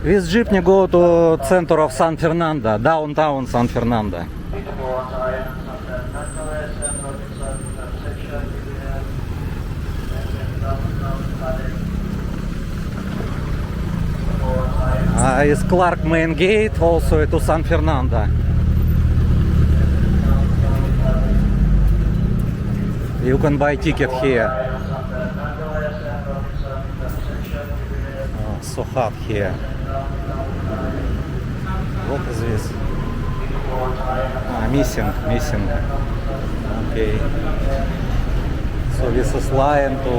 This jeepney go to center of San Fernando, downtown San Fernando. Is Clark main gate also to San Fernando. You can buy ticket here. Oh, so hot here. What is this? Missing. Okay. So this is line to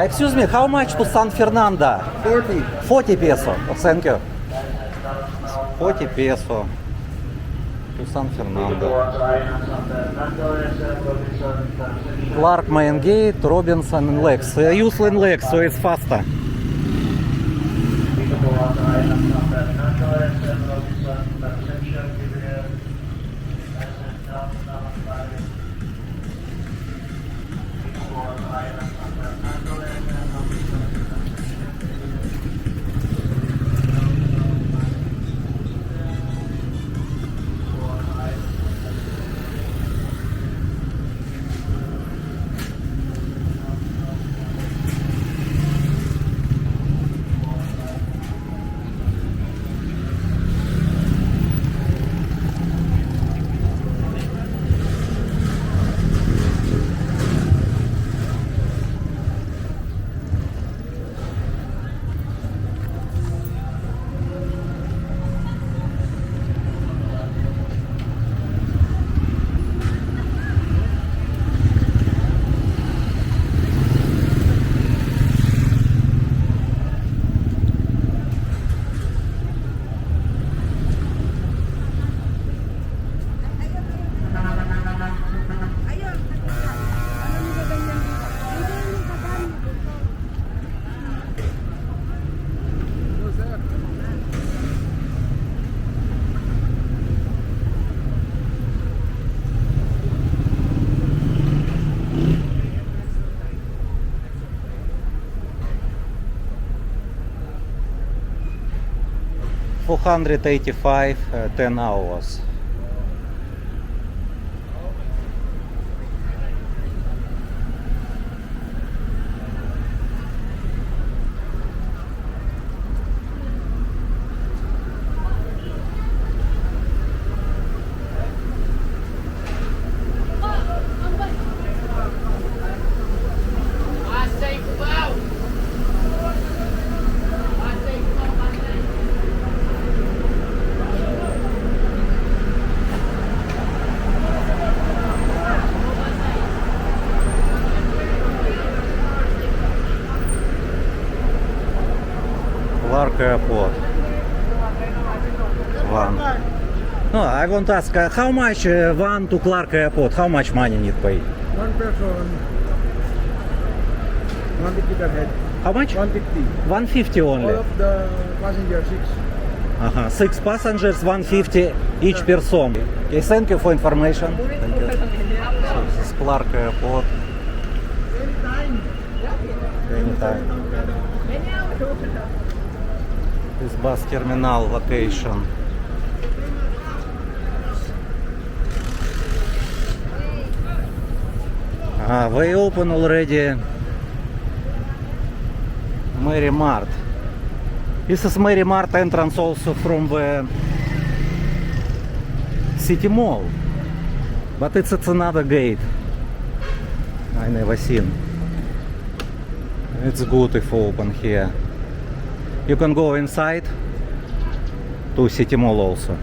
excuse me, how much to San Fernando? 40. 40 peso. Oh, thank you. 40 peso to San Fernando. Clark main gate, Robinson and Lex. I use Lex, so it's faster. $485, 10 hours. Clark Airport. One. No, I want to ask how much one to Clark Airport? How much money need pay? One person. 150 per head. How much? 150. 150 only. All of the passengers, 6. 6 passengers, 150 each person. Okay, thank you for information. Thank you. So this is Clark Airport. Anytime. This bus terminal location. They open already Mary Mart. This is Mary Mart entrance also from the City Mall, but it's another gate. I never seen. It's good if open here. You can go inside to City Mall also.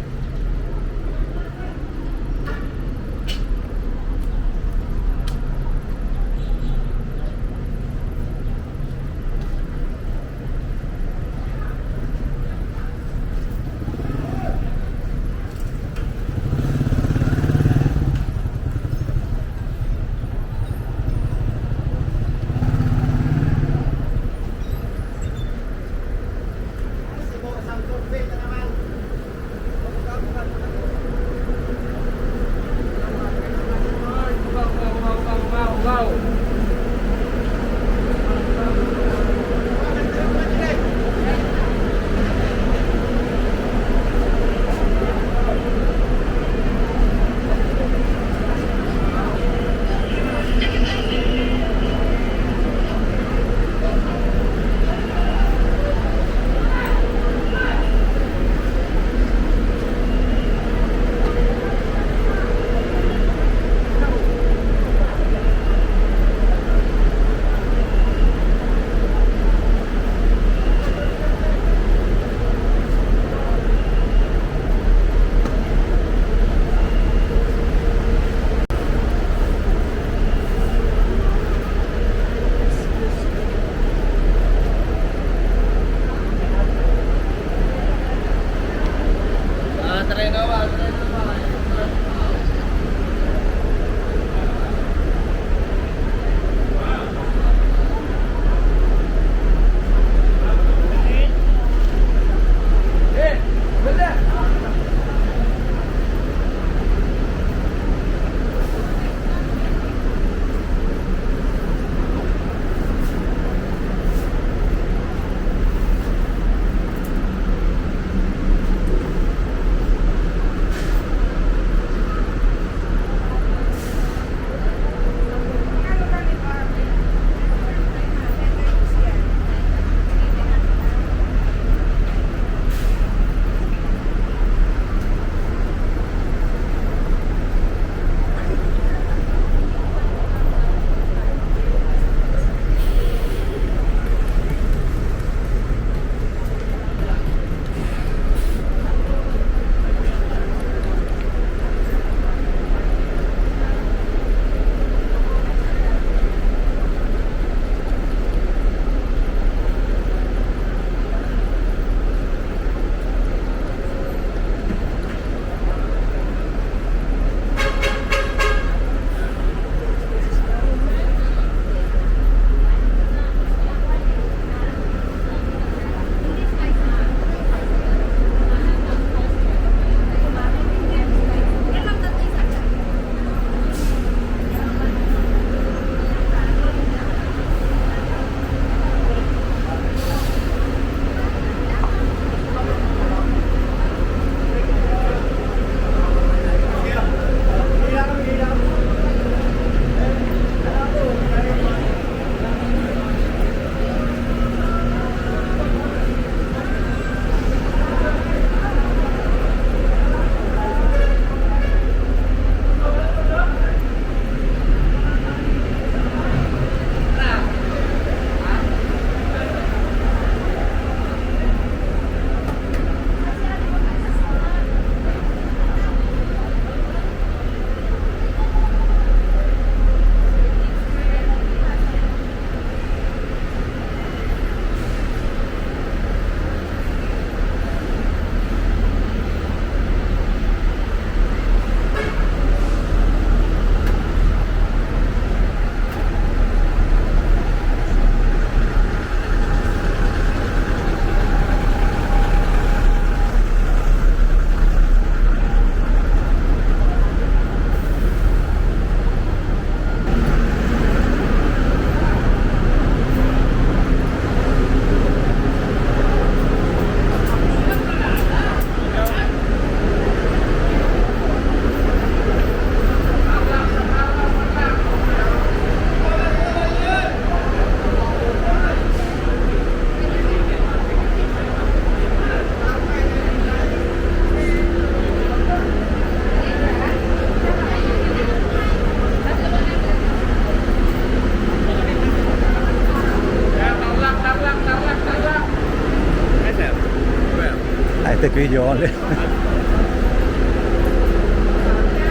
take video only.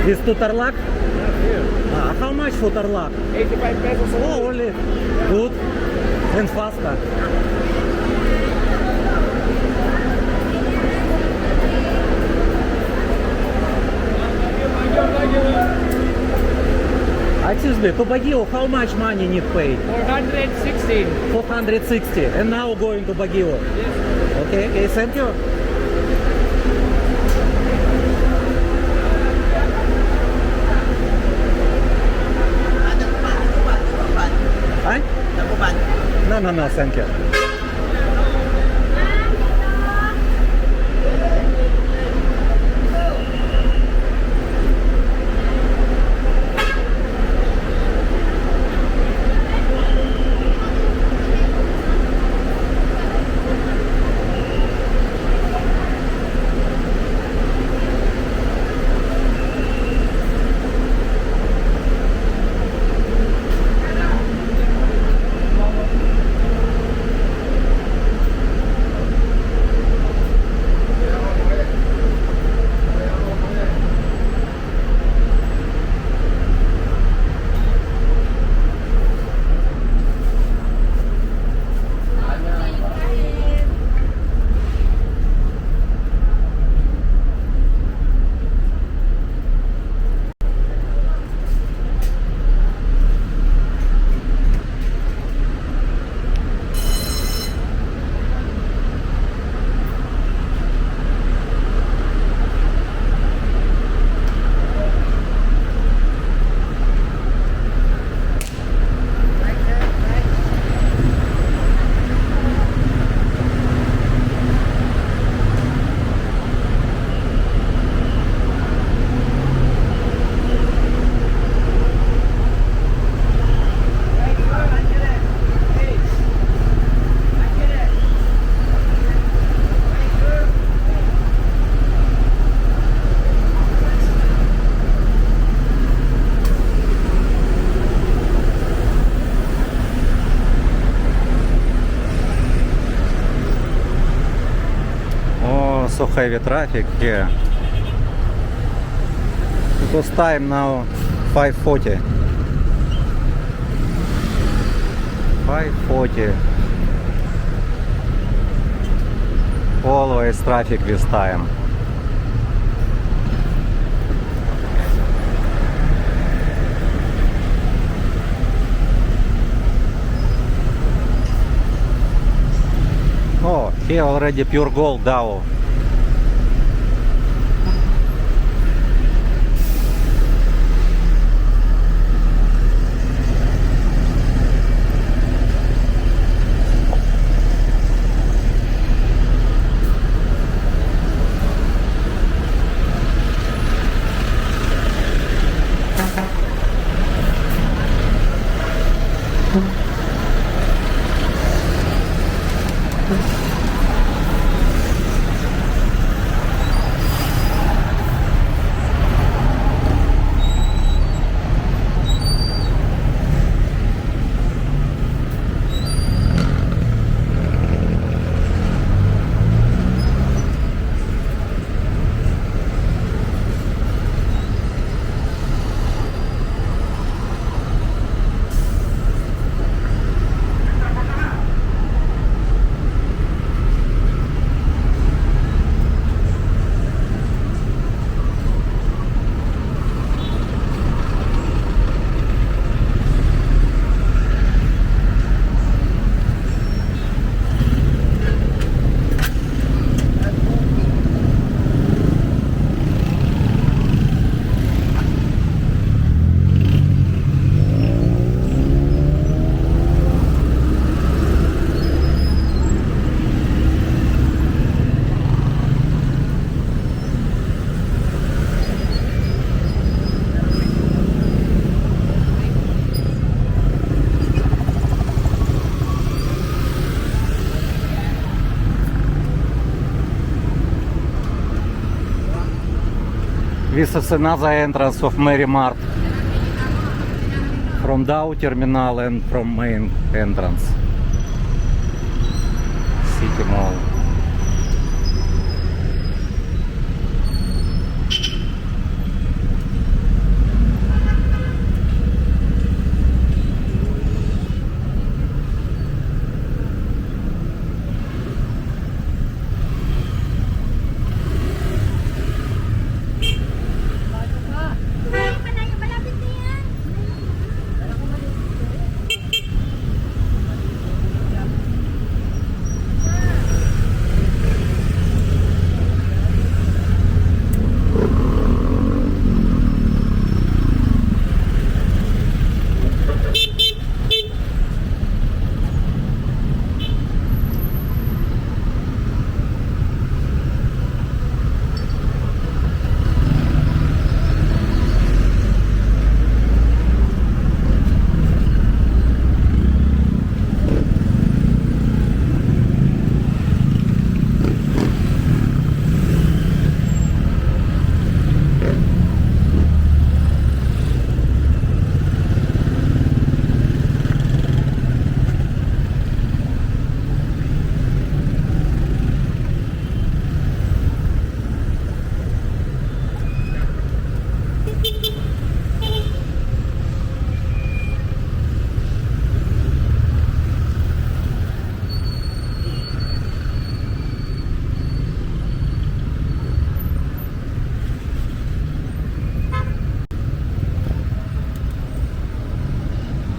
This to Tarlac? How much for Tarlac? 85 pesos. Oh, only. Good. And faster. Excuse me, to Baguio, how much money need pay? 416. 460. And now going to Baguio. Yes. Okay, okay, thank you. Ay? No, no, no, thank you. So heavy traffic here. It was time now 5:40. 5:40. Always traffic this time. Oh, here already pure gold Dow. This is another entrance of Mary Mart from Dow terminal and from main entrance. City Mall.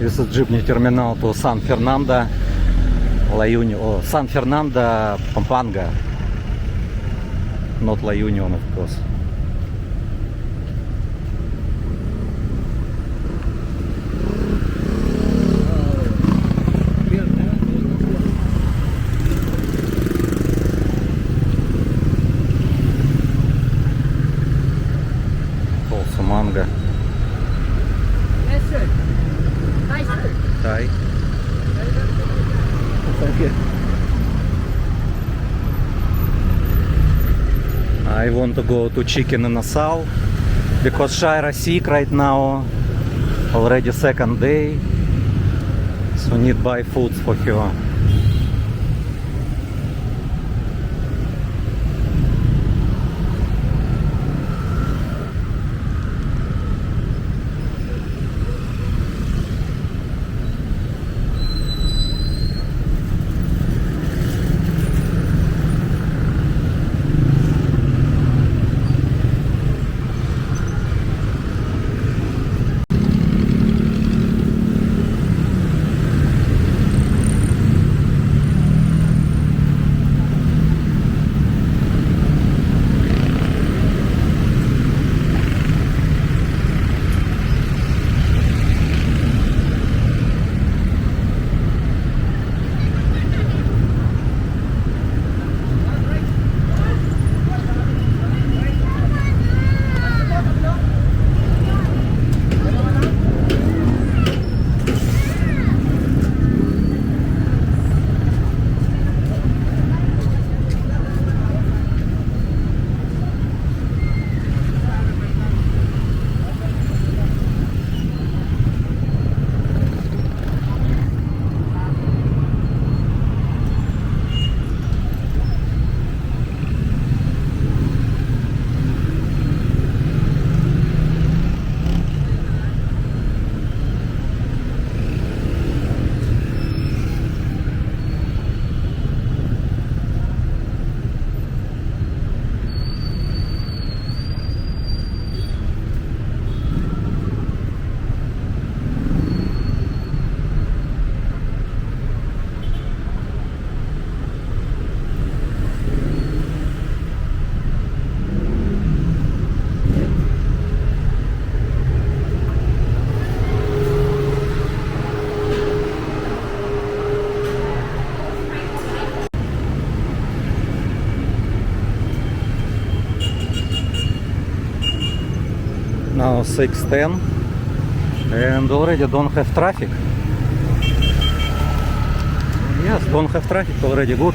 This is Jeepney terminal to San Fernando, La Union, or San Fernando, Pampanga. Not La Union, of course. Also manga. Yes, sir. Hi, sir. Thai. Thank you. I want to go to Chicken in Nassau because Shira sick right now. Already second day. So need buy food for her. Now 6:10 and already don't have traffic. Yes, don't have traffic already, good.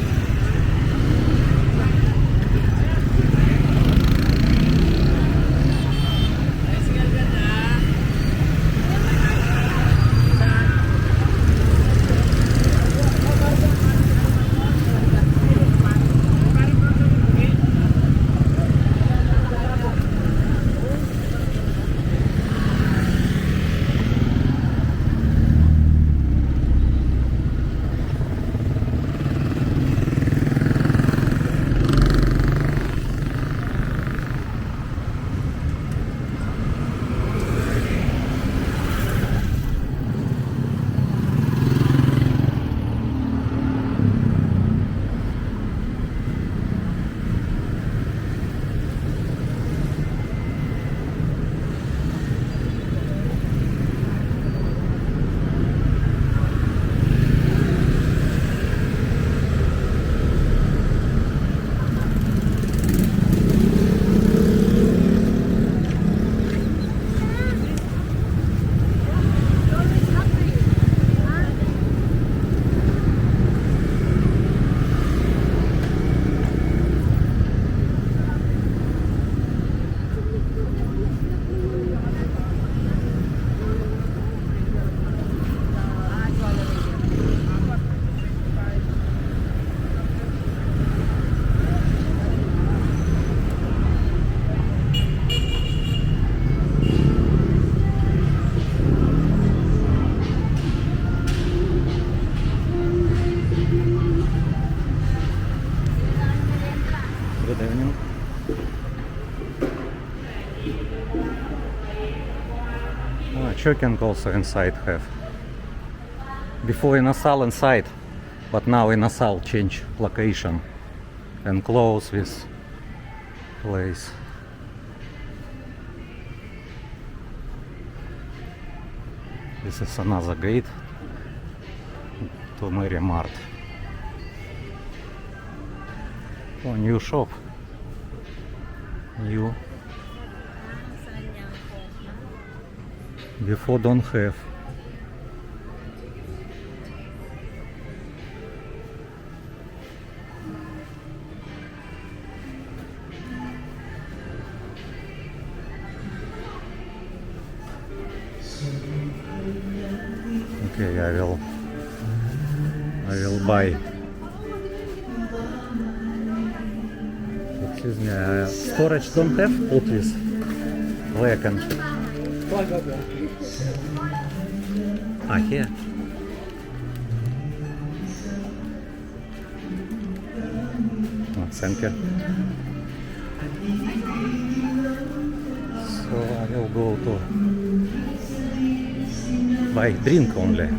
Chicken also inside have. Before in Nassau inside, but now in Nassau change location and close this place. This is another gate to Mary Mart. Oh, new shop. New. Before don't have. Okay, I will buy. Excuse me, storage don't have? Put this vacant. Ah, here. Oh, thank you. So I will go to buy drink only.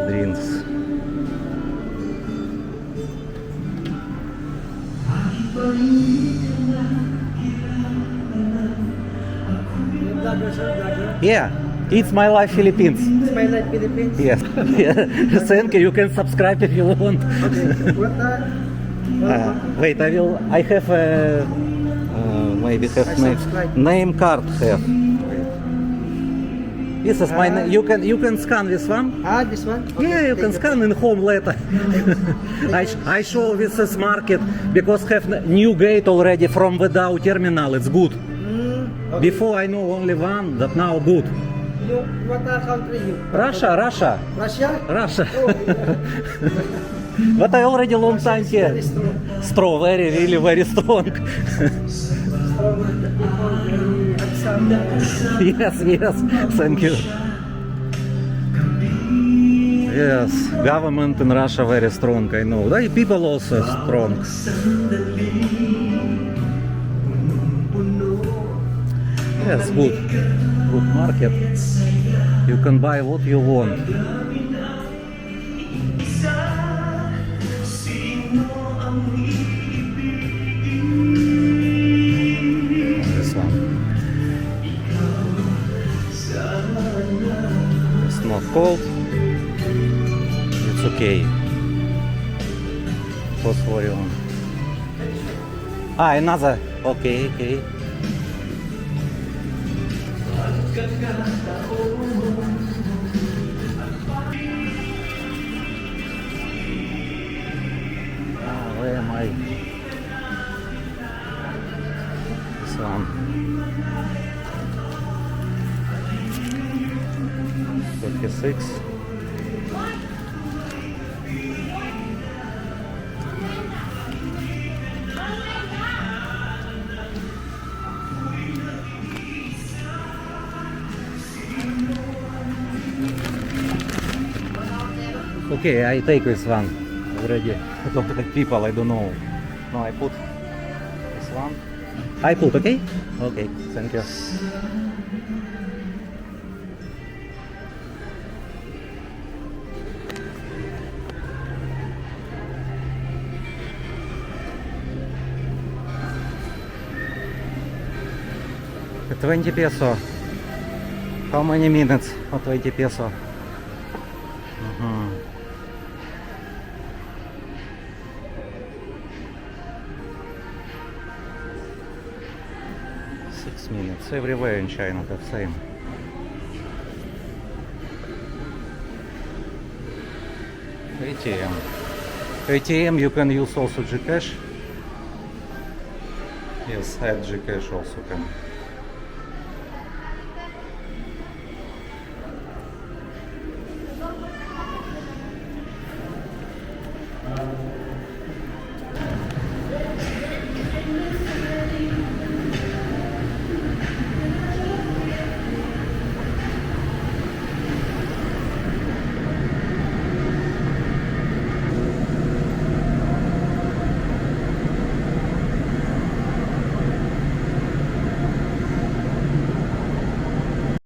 Drinks. Yeah, it's My Life Philippines. It's My Life Philippines. Yes. Yeah. Thank you. You can subscribe if you want. Okay. Wait, I have maybe have I subscribe. name card have. This is my you can scan this one. Ah, this one? Okay, Yeah, you take can it. scan in home later. I show this is market because have new gate already from Without terminal. It's good. Okay. Before I know only one, that now good. What country you? Russia. Russia? Oh, But I already long time here. very strong. Strong, really very strong. Strong with the people, very handsome. Yes, thank you. Yes, government in Russia very strong, I know. The people also strong. Yes, good market. You can buy what you want. This one. It's not cold. It's okay. Phosphorium. Ah, another. Okay. Where am I? This one. 36. Okay, I take this one already. People, I don't know. No, I put this one. I put, okay? Okay, thank you. $20 peso. How many minutes for 20 peso? Mhm. Minutes. Everywhere in China the same. ATM. ATM you can use also Gcash. Yes, add Gcash also can.